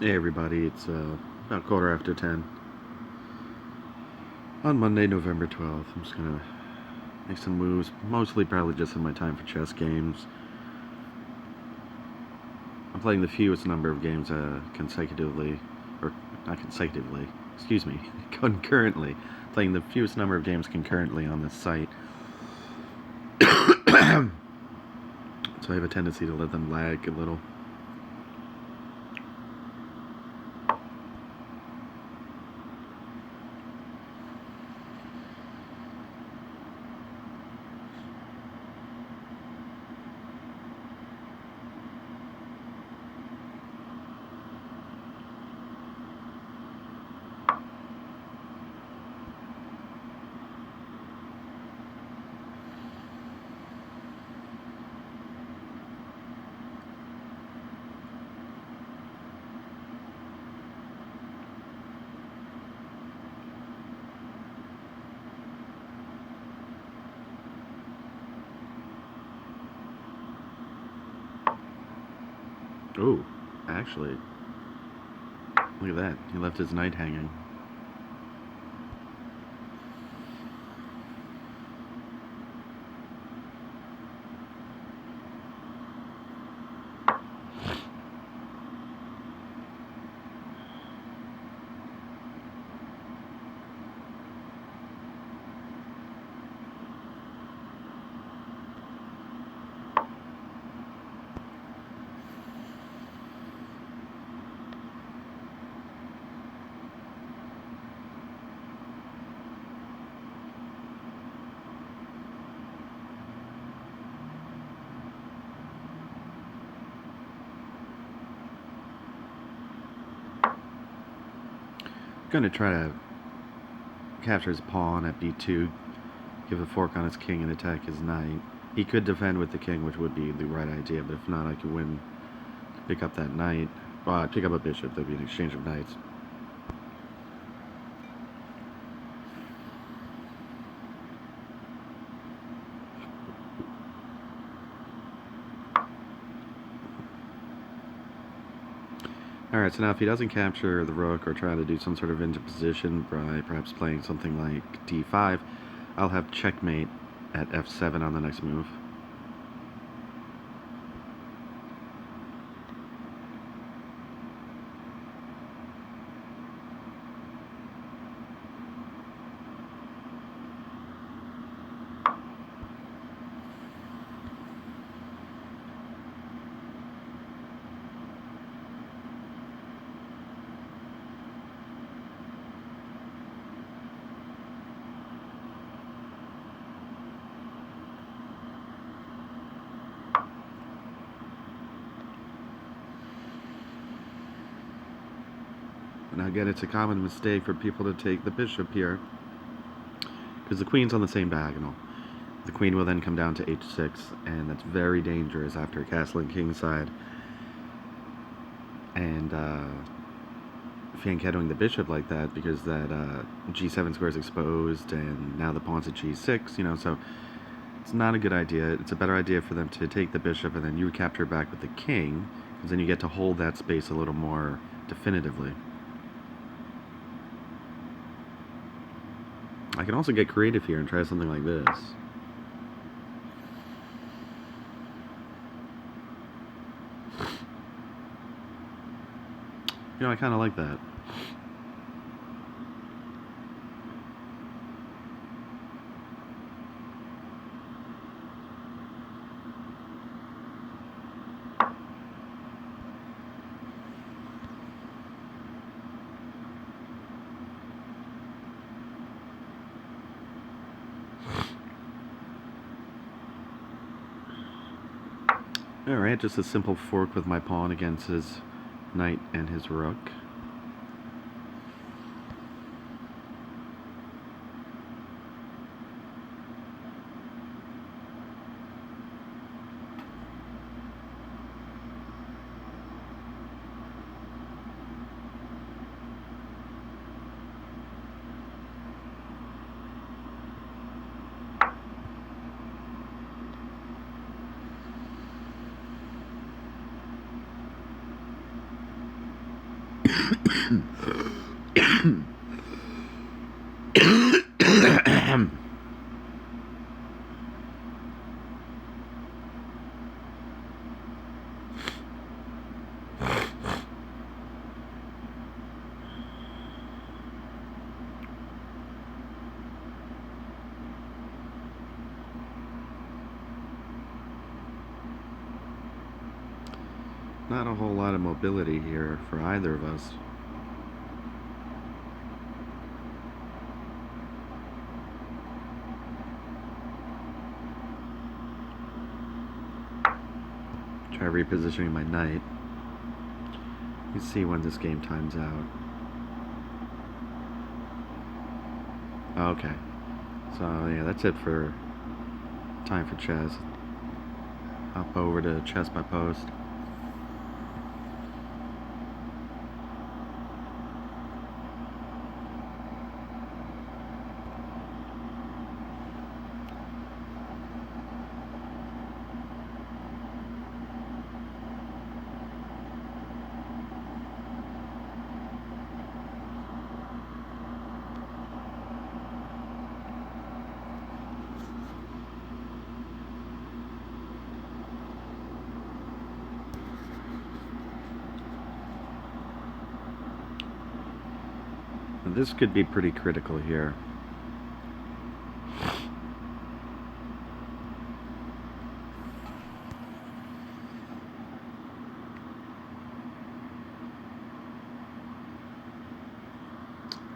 Hey everybody, it's about quarter after 10 on Monday, November 12th. I'm just gonna make some moves, mostly probably just in my time for chess games. I'm playing the fewest number of games consecutively, or not consecutively, excuse me, concurrently. Playing the fewest number of games concurrently on this site. So I have a tendency to let them lag a little. Oh, actually, look at that. He left his knight hanging. Gonna try to capture his pawn at b2, give a fork on his king and attack his knight. He could defend with the king, which would be the right idea, but if not, I could win, pick up that knight. Well, I'd pick up a bishop, there'd be an exchange of knights. Alright, so now if he doesn't capture the rook or try to do some sort of interposition by perhaps playing something like d5, I'll have checkmate at f7 on the next move. Now again, it's a common mistake for people to take the bishop here, because the queen's on the same diagonal. The queen will then come down to h6, and that's very dangerous after castling kingside. And fianchettoing the bishop like that, because that g7 square is exposed, and now the pawn's at g6, so it's not a good idea. It's a better idea for them to take the bishop, and then you capture back with the king, because then you get to hold that space a little more definitively. I can also get creative here and try something like this. I kind of like that. Alright, just a simple fork with my pawn against his knight and his rook. Not a whole lot of mobility here for either of us. Try repositioning my knight. You see when this game times out. Okay. So yeah, that's it for time for chess. Hop over to chess by post. This could be pretty critical here.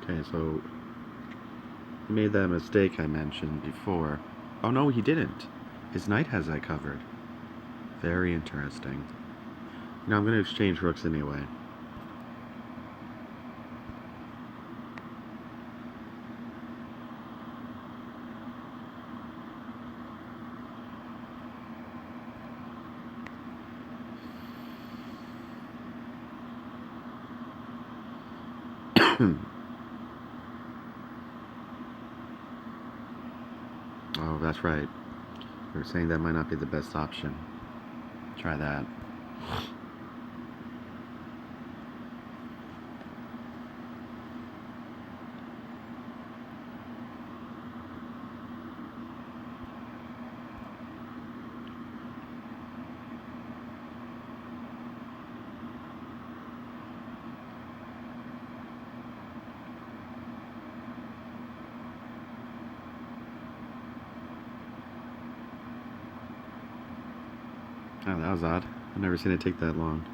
Okay, so he made that mistake I mentioned before. Oh no, he didn't. His knight has that covered. Very interesting. Now I'm going to exchange rooks anyway. Oh, that's right. We were saying that might not be the best option. Try that. Oh, that was odd. I've never seen it take that long.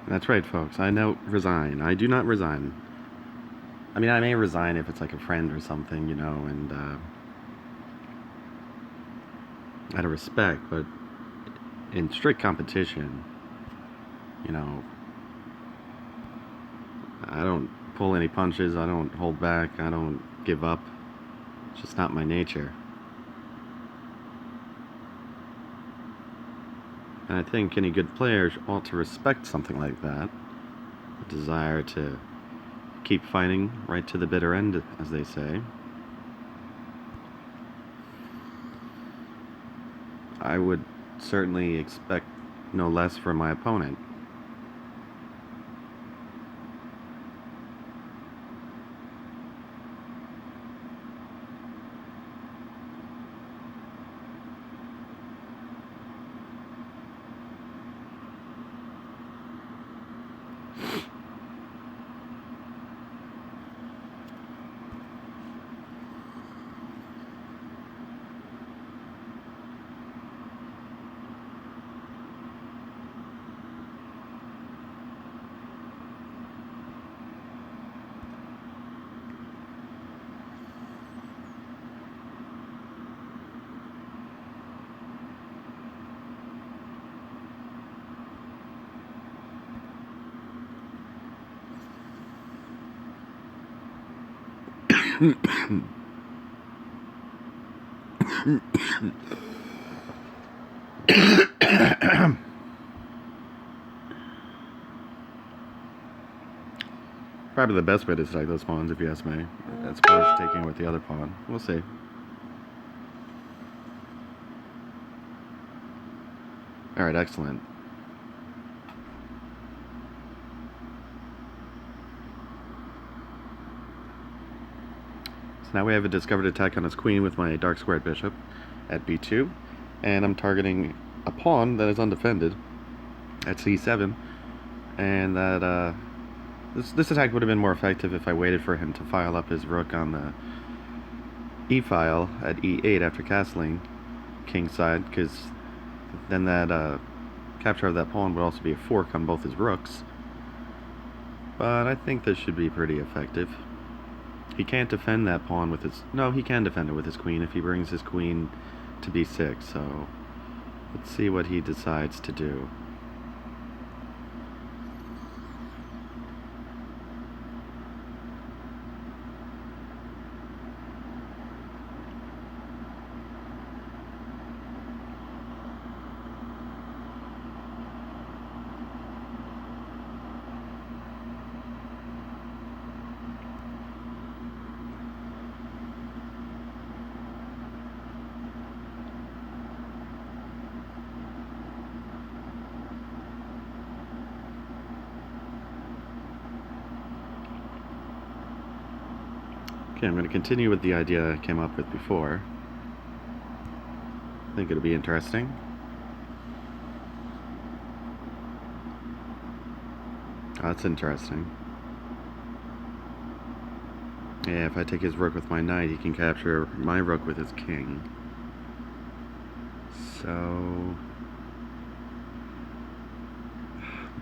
That's right, folks. I don't resign. I do not resign. I mean, I may resign if it's like a friend or something, and out of respect, but in strict competition, you know, I don't pull any punches, I don't hold back, I don't give up. It's just not my nature. And I think any good player ought to respect something like that. The desire to keep fighting right to the bitter end, as they say. I would certainly expect no less from my opponent. Probably the best way to stack those pawns, if you ask me, as far as taking with the other pawn. We'll see. Alright, excellent. So now we have a discovered attack on his queen with my dark squared bishop at b2, and I'm targeting a pawn that is undefended at c7, and that this attack would have been more effective if I waited for him to file up his rook on the e-file at e8 after castling kingside, because then that capture of that pawn would also be a fork on both his rooks. But I think this should be pretty effective. He can't defend that pawn with his... No, he can defend it with his queen if he brings his queen to b6, so let's see what he decides to do. Okay, I'm going to continue with the idea I came up with before. I think it'll be interesting. Oh, that's interesting. Yeah, if I take his rook with my knight, he can capture my rook with his king. So...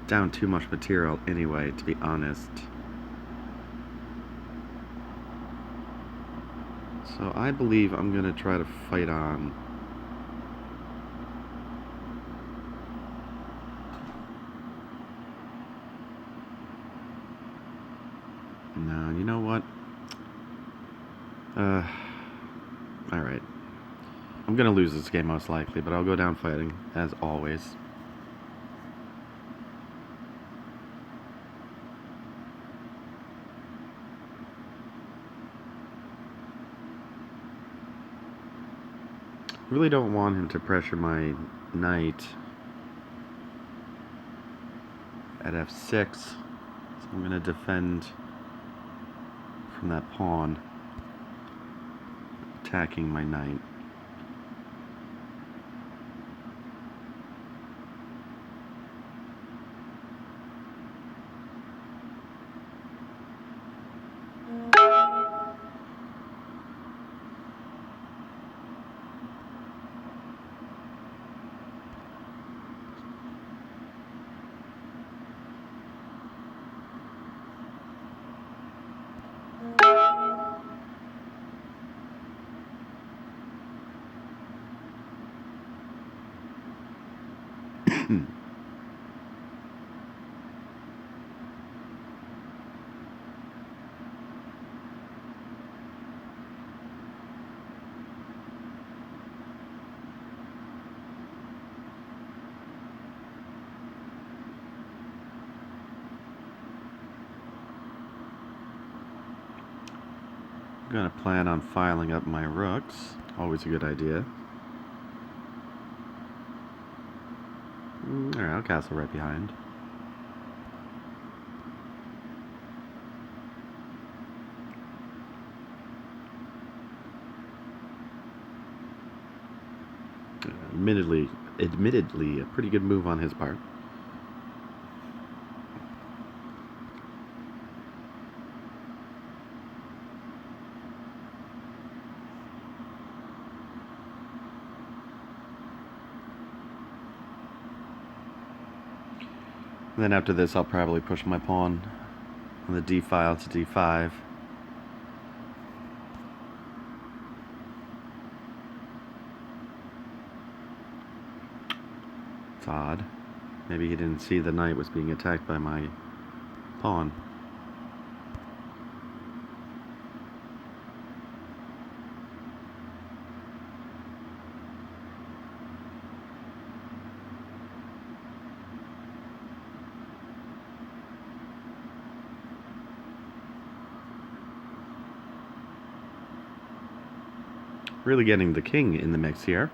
down too much material anyway, to be honest. So I believe I'm going to try to fight on. No, you know what? Alright. I'm going to lose this game most likely, but I'll go down fighting, as always. I really don't want him to pressure my knight at f6, so I'm going to defend from that pawn, attacking my knight. I'm going to plan on filing up my rooks. Always a good idea. Alright, I'll castle right behind. Admittedly, a pretty good move on his part. And then after this, I'll probably push my pawn on the d-file to d5. It's odd. Maybe he didn't see the knight was being attacked by my pawn. Really getting the king in the mix here.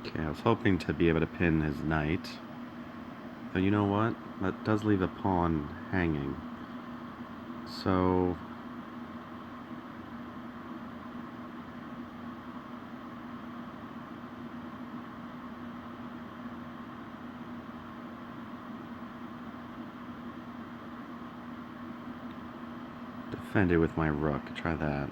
Okay, I was hoping to be able to pin his knight. But you know what? That does leave a pawn hanging. So... defend it with my rook. Try that.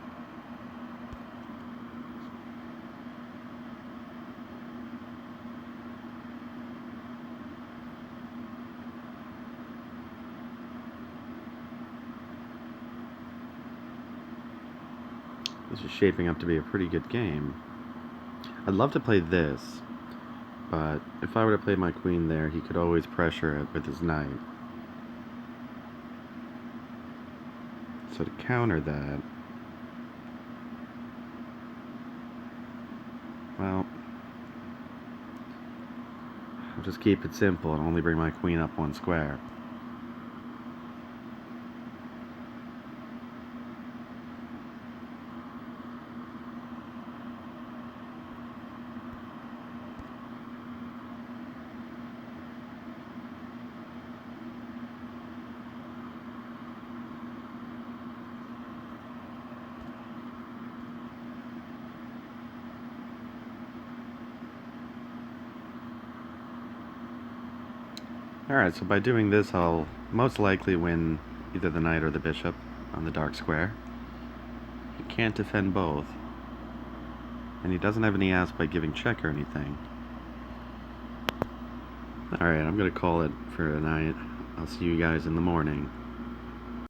This is shaping up to be a pretty good game. I'd love to play this, but if I were to play my queen there, he could always pressure it with his knight. So to counter that, well, I'll just keep it simple and only bring my queen up one square. Alright, so by doing this, I'll most likely win either the knight or the bishop on the dark square. He can't defend both. And he doesn't have any ass by giving check or anything. Alright, I'm gonna call it for tonight. I'll see you guys in the morning.